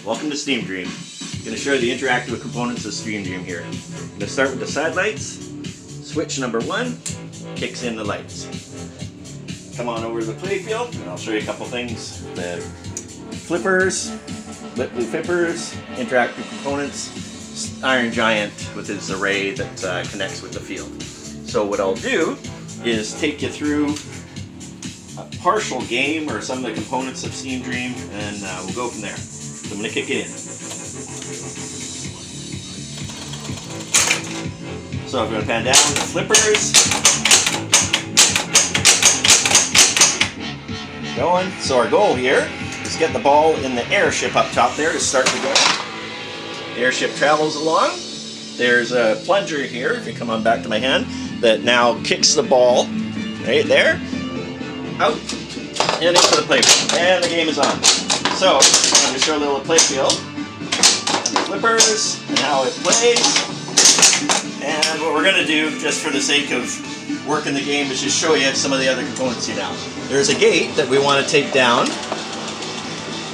Welcome to Steam Dream. I'm going to show you the interactive components of Steam Dream here. I'm going to start with the side lights. Switch number 1 kicks in the lights. Come on over to the playfield and I'll show you a couple things. The flippers, lit blue flippers, interactive components, Iron Giant with his array that connects with the field. So what I'll do is take you through a partial game or some of the components of Steam Dream, and we'll go from there. So I'm going to kick it in. So I'm going to pan down the flippers. Going. So our goal here is get the ball in the airship up top there to start the go. The airship travels along. There's a plunger here, if you come on back to my hand, that now kicks the ball right there, out, and into the playfield. And the game is on. So, I'm going to show a little playfield, and the flippers, and how it plays. And what we're going to do, just for the sake of working the game, is just show you some of the other components here now. There's a gate that we want to take down,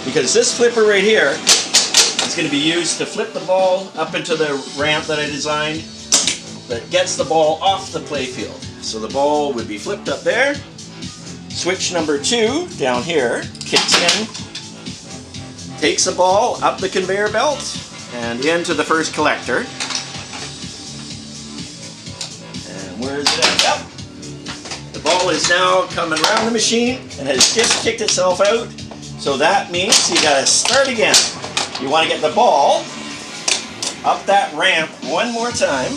because this flipper right here is going to be used to flip the ball up into the ramp that I designed that gets the ball off the playfield. So the ball would be flipped up there. Switch number 2 down here kicks in, takes the ball up the conveyor belt and into the first collector. And where is it at? Yep. The ball is now coming around the machine and has just kicked itself out. So that means you gotta start again. You want to get the ball up that ramp one more time.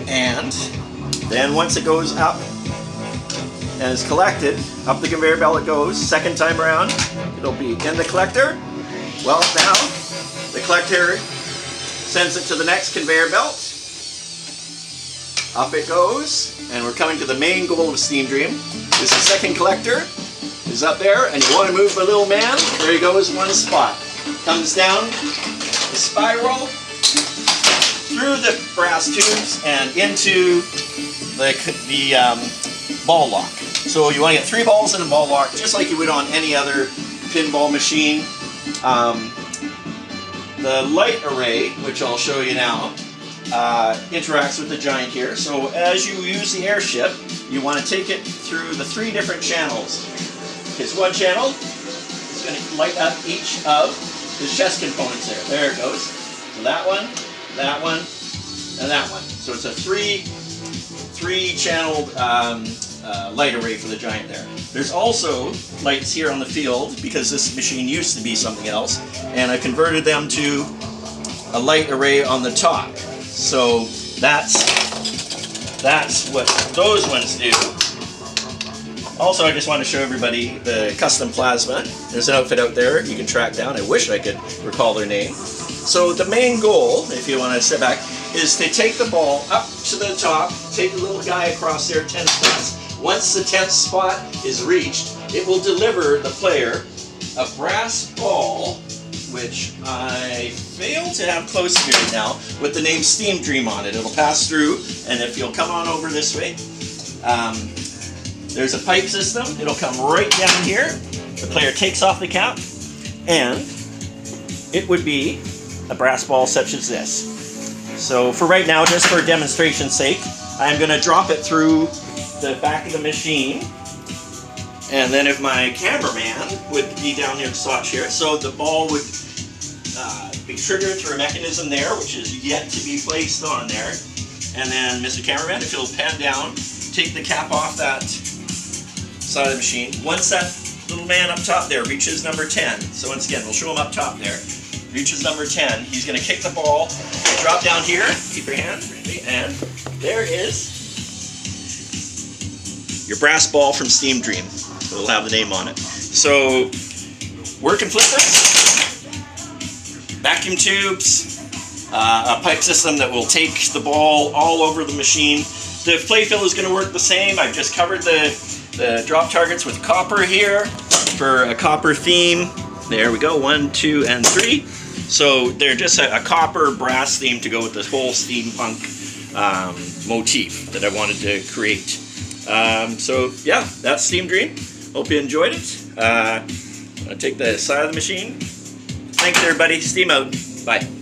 And then once it goes up and is collected, up the conveyor belt it goes. Second time around, it'll be in the collector. Well, now the collector sends it to the next conveyor belt. Up it goes, and we're coming to the main goal of Steam Dream. This second collector is up there, and you want to move the little man. There he goes, one spot. Comes down the spiral, through the brass tubes, and into the ball lock. So you want to get 3 balls in a ball lock, just like you would on any other pinball machine. The light array, which I'll show you now, interacts with the Giant here. So as you use the airship, you want to take it through the 3 different channels. His one channel is going to light up each of his chest components there. There it goes. So that one, and that one. So it's a three-channeled light array for the Giant there. There's also lights here on the field because this machine used to be something else, and I converted them to a light array on the top. So that's what those ones do. Also, I just want to show everybody the custom plasma. There's an outfit out there you can track down. I wish I could recall their name. So the main goal, if you want to step back, is to take the ball up to the top, take the little guy across there 10 spots. Once the 10th spot is reached, it will deliver the player a brass ball, which I fail to have close to me right now, with the name Steam Dream on it. It'll pass through, and if you'll come on over this way, there's a pipe system. It'll come right down here. The player takes off the cap, and it would be a brass ball such as this. So for right now, just for demonstration's sake, I'm going to drop it through the back of the machine, and then if my cameraman would be down near the slot here, so the ball would be triggered through a mechanism there, which is yet to be placed on there, and then Mr. Cameraman, if you'll pan down, take the cap off that side of the machine. Once that little man up top there reaches number 10, so once again, we'll show him up top there, reaches number 10, he's going to kick the ball, drop down here, keep your hand, and there is your brass ball from Steam Dream. It'll have the name on it. So, working flippers, vacuum tubes, a pipe system that will take the ball all over the machine. The playfield is going to work the same. I've just covered the drop targets with copper here for a copper theme. There we go, 1, 2, and 3. So they're just a copper brass theme to go with this whole steampunk motif that I wanted to create. So yeah, that's Steam Dream. Hope you enjoyed it. I'll take the side of the machine. Thanks everybody. Steam out. Bye.